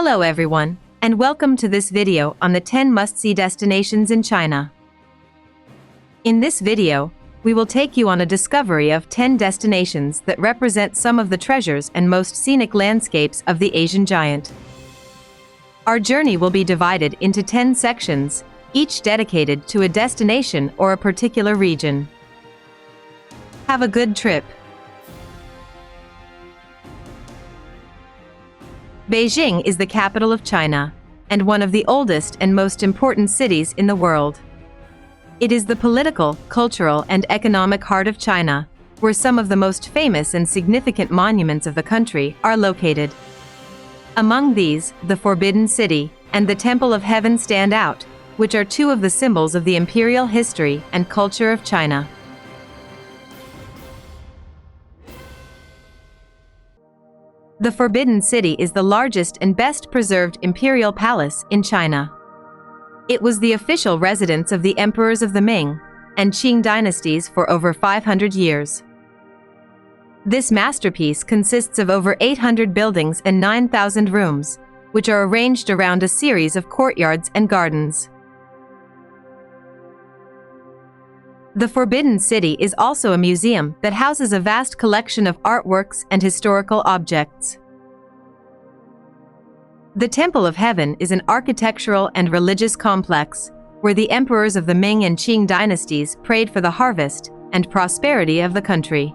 Hello everyone, and welcome to this video on the 10 must-see destinations in China. In this video, we will take you on a discovery of 10 destinations that represent some of the treasures and most scenic landscapes of the Asian giant. Our journey will be divided into 10 sections, each dedicated to a destination or a particular region. Have a good trip. Beijing is the capital of China, and one of the oldest and most important cities in the world. It is the political, cultural, and economic heart of China, where some of the most famous and significant monuments of the country are located. Among these, the Forbidden City and the Temple of Heaven stand out, which are two of the symbols of the imperial history and culture of China. The Forbidden City is the largest and best-preserved imperial palace in China. It was the official residence of the emperors of the Ming and Qing dynasties for over 500 years. This masterpiece consists of over 800 buildings and 9,000 rooms, which are arranged around a series of courtyards and gardens. The Forbidden City is also a museum that houses a vast collection of artworks and historical objects. The Temple of Heaven is an architectural and religious complex where the emperors of the Ming and Qing dynasties prayed for the harvest and prosperity of the country.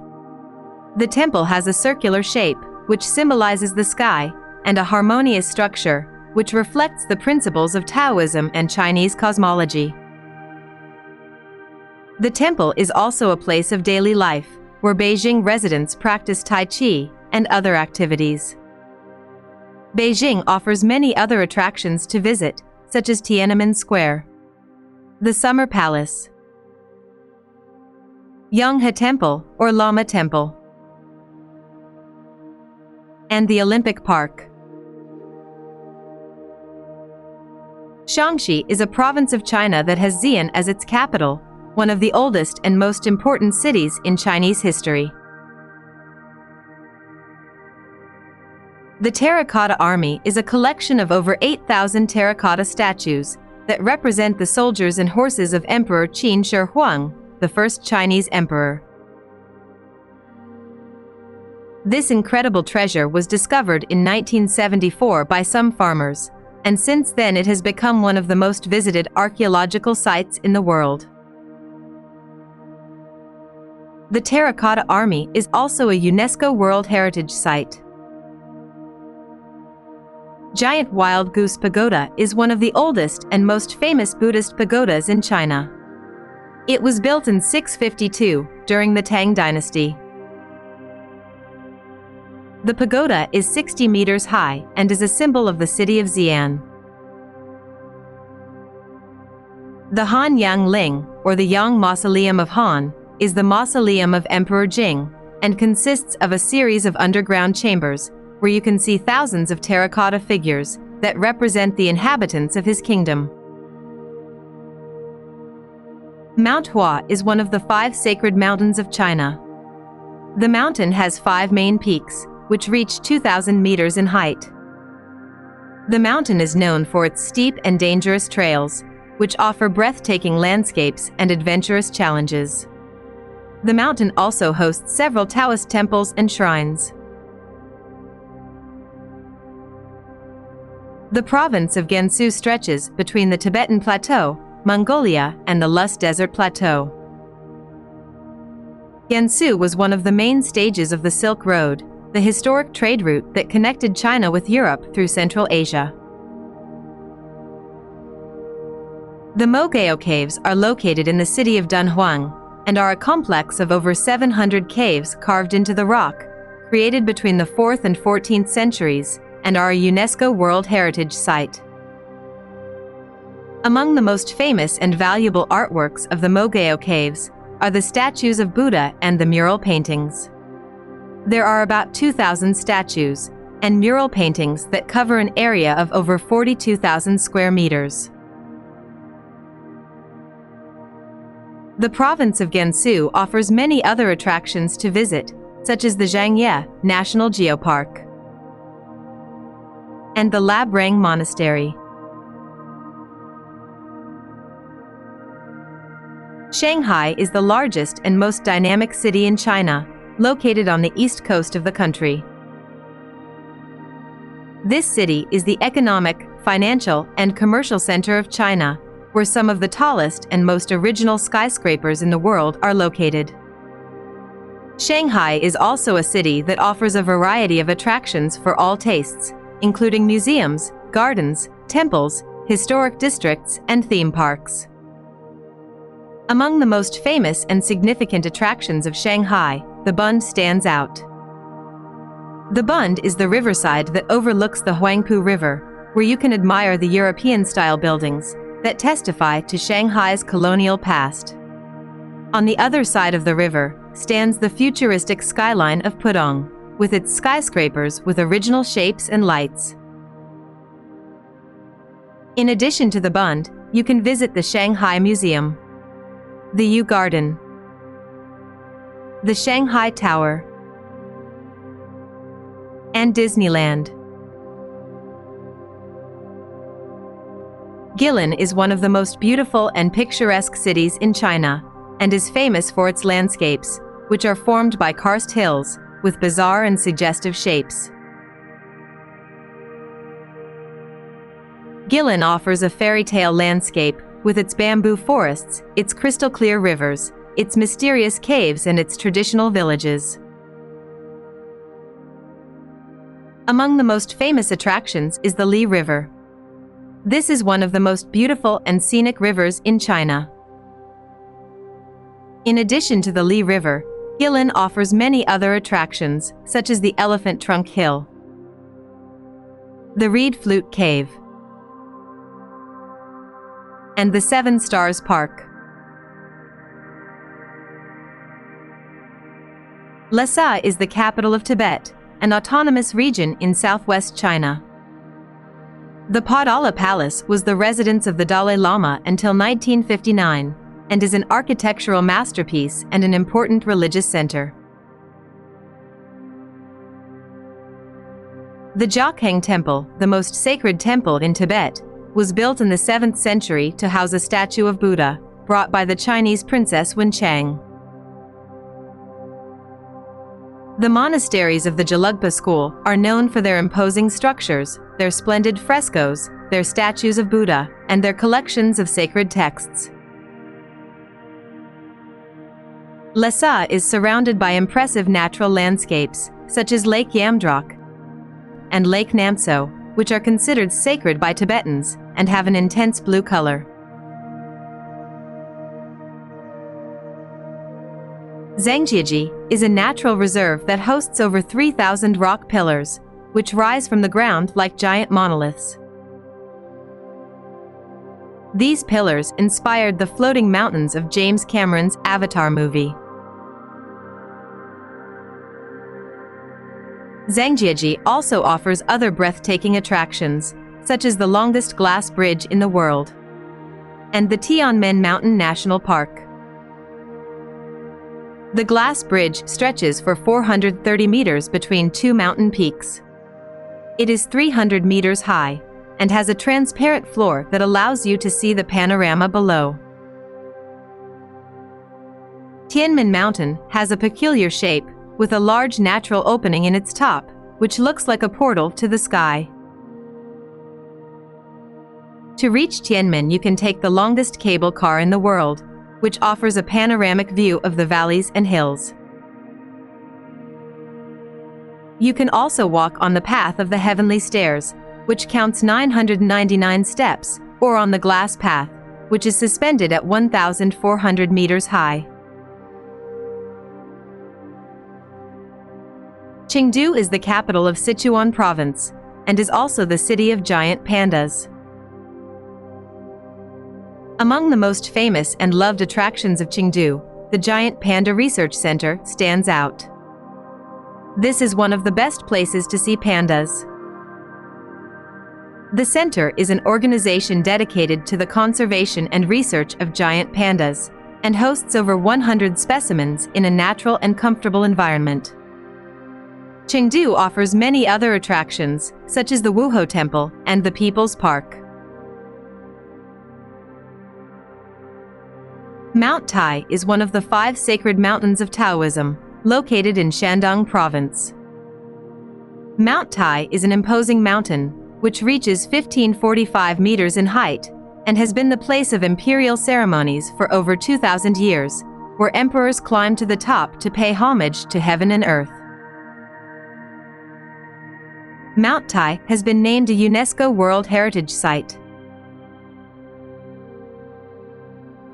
The temple has a circular shape, which symbolizes the sky, and a harmonious structure, which reflects the principles of Taoism and Chinese cosmology. The temple is also a place of daily life, where Beijing residents practice Tai Chi and other activities. Beijing offers many other attractions to visit, such as Tiananmen Square, the Summer Palace, Yanghe Temple or Lama Temple, and the Olympic Park. Shaanxi is a province of China that has Xi'an as its capital, one of the oldest and most important cities in Chinese history. The Terracotta Army is a collection of over 8,000 terracotta statues that represent the soldiers and horses of Emperor Qin Shi Huang, the first Chinese emperor. This incredible treasure was discovered in 1974 by some farmers, and since then it has become one of the most visited archaeological sites in the world. The Terracotta Army is also a UNESCO World Heritage Site. Giant Wild Goose Pagoda is one of the oldest and most famous Buddhist pagodas in China. It was built in 652 during the Tang Dynasty. The pagoda is 60 meters high and is a symbol of the city of Xi'an. The Han Yang Ling, or the Yang Mausoleum of Han, is the mausoleum of Emperor Jing and consists of a series of underground chambers where you can see thousands of terracotta figures that represent the inhabitants of his kingdom. Mount Hua is one of the 5 sacred mountains of China. The mountain has 5 main peaks, which reach 2,000 meters in height. The mountain is known for its steep and dangerous trails, which offer breathtaking landscapes and adventurous challenges. The mountain also hosts several Taoist temples and shrines. The province of Gansu stretches between the Tibetan Plateau, Mongolia, and the Lhasa Desert Plateau. Gansu was one of the main stages of the Silk Road, the historic trade route that connected China with Europe through Central Asia. The Mogao Caves are located in the city of Dunhuang, and are a complex of over 700 caves carved into the rock, created between the 4th and 14th centuries, and are a UNESCO World Heritage Site. Among the most famous and valuable artworks of the Mogao Caves are the statues of Buddha and the mural paintings. There are about 2,000 statues and mural paintings that cover an area of over 42,000 square meters. The province of Gansu offers many other attractions to visit, such as the Zhangjiajie National Geopark. and the Labrang Monastery. Shanghai is the largest and most dynamic city in China, located on the east coast of the country. This city is the economic, financial, and commercial center of China, where some of the tallest and most original skyscrapers in the world are located. Shanghai is also a city that offers a variety of attractions for all tastes, including museums, gardens, temples, historic districts, and theme parks. Among the most famous and significant attractions of Shanghai, the Bund stands out. The Bund is the riverside that overlooks the Huangpu River, where you can admire the European-style buildings that testify to Shanghai's colonial past. On the other side of the river stands the futuristic skyline of Pudong, with its skyscrapers with original shapes and lights. In addition to the Bund, you can visit the Shanghai Museum, the Yu Garden, the Shanghai Tower, and Disneyland. Guilin is one of the most beautiful and picturesque cities in China, and is famous for its landscapes, which are formed by karst hills, with bizarre and suggestive shapes. Guilin offers a fairy tale landscape, with its bamboo forests, its crystal-clear rivers, its mysterious caves, and its traditional villages. Among the most famous attractions is the Li River. This is one of the most beautiful and scenic rivers in China. In addition to the Li River, Guilin offers many other attractions, such as the Elephant Trunk Hill, the Reed Flute Cave, and the Seven Stars Park. Lhasa is the capital of Tibet, an autonomous region in southwest China. The Potala Palace was the residence of the Dalai Lama until 1959, and is an architectural masterpiece and an important religious center. The Jokhang Temple, the most sacred temple in Tibet, was built in the 7th century to house a statue of Buddha, brought by the Chinese princess Wenchang. The monasteries of the Gelugpa school are known for their imposing structures, their splendid frescoes, their statues of Buddha, and their collections of sacred texts. Lhasa is surrounded by impressive natural landscapes, such as Lake Yamdrok and Lake Namtso, which are considered sacred by Tibetans and have an intense blue color. Zhangjiajie is a natural reserve that hosts over 3,000 rock pillars, which rise from the ground like giant monoliths. These pillars inspired the floating mountains of James Cameron's Avatar movie. Zhangjiajie also offers other breathtaking attractions, such as the longest glass bridge in the world and the Tianmen Mountain National Park. The glass bridge stretches for 430 meters between two mountain peaks. It is 300 meters high and has a transparent floor that allows you to see the panorama below. Tianmen Mountain has a peculiar shape, with a large natural opening in its top, which looks like a portal to the sky. To reach Tianmen, you can take the longest cable car in the world, which offers a panoramic view of the valleys and hills. You can also walk on the path of the Heavenly Stairs, which counts 999 steps, or on the glass path, which is suspended at 1,400 meters high. Chengdu is the capital of Sichuan province, and is also the city of giant pandas. Among the most famous and loved attractions of Chengdu, the Giant Panda Research Center stands out. This is one of the best places to see pandas. The center is an organization dedicated to the conservation and research of giant pandas, and hosts over 100 specimens in a natural and comfortable environment. Chengdu offers many other attractions, such as the Wuhou Temple and the People's Park. Mount Tai is one of the 5 sacred mountains of Taoism, located in Shandong Province. Mount Tai is an imposing mountain, which reaches 1,545 meters in height, and has been the place of imperial ceremonies for over 2,000 years, where emperors climb to the top to pay homage to heaven and earth. Mount Tai has been named a UNESCO World Heritage Site.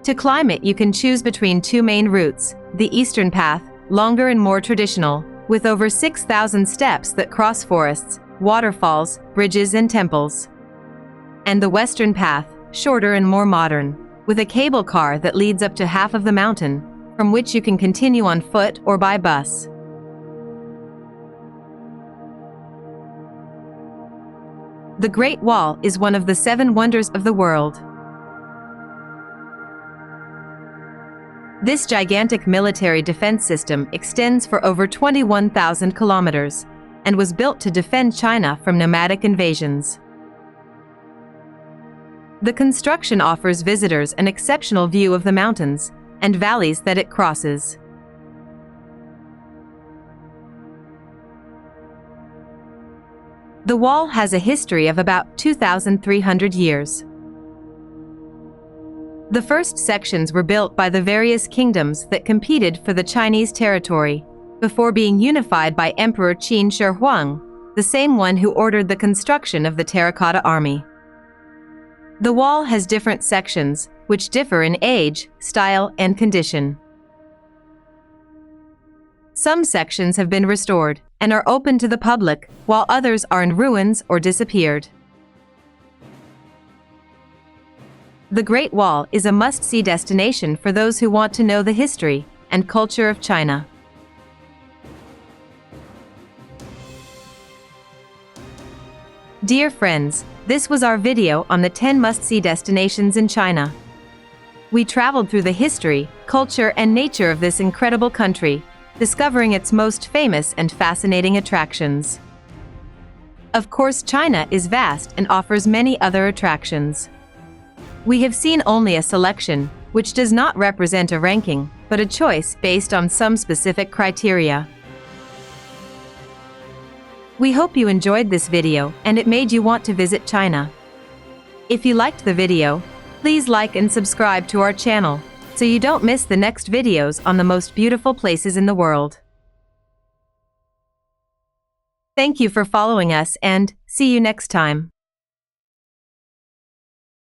To climb it, you can choose between 2 main routes: the eastern path, longer and more traditional, with over 6,000 steps that cross forests, waterfalls, bridges and temples; and the western path, shorter and more modern, with a cable car that leads up to half of the mountain, from which you can continue on foot or by bus. The Great Wall is one of the 7 wonders of the world. This gigantic military defense system extends for over 21,000 kilometers and was built to defend China from nomadic invasions. The construction offers visitors an exceptional view of the mountains and valleys that it crosses. The wall has a history of about 2,300 years. The first sections were built by the various kingdoms that competed for the Chinese territory, before being unified by Emperor Qin Shi Huang, the same one who ordered the construction of the Terracotta army. The wall has different sections, which differ in age, style, and condition. Some sections have been restored and are open to the public, while others are in ruins or disappeared. The Great Wall is a must-see destination for those who want to know the history and culture of China. Dear friends, this was our video on the 10 must-see destinations in China. We traveled through the history, culture, and nature of this incredible country, discovering its most famous and fascinating attractions. Of course, China is vast and offers many other attractions. We have seen only a selection, which does not represent a ranking, but a choice based on some specific criteria. We hope you enjoyed this video and it made you want to visit China. If you liked the video, please like and subscribe to our channel, so you don't miss the next videos on the most beautiful places in the world. Thank you for following us and see you next time.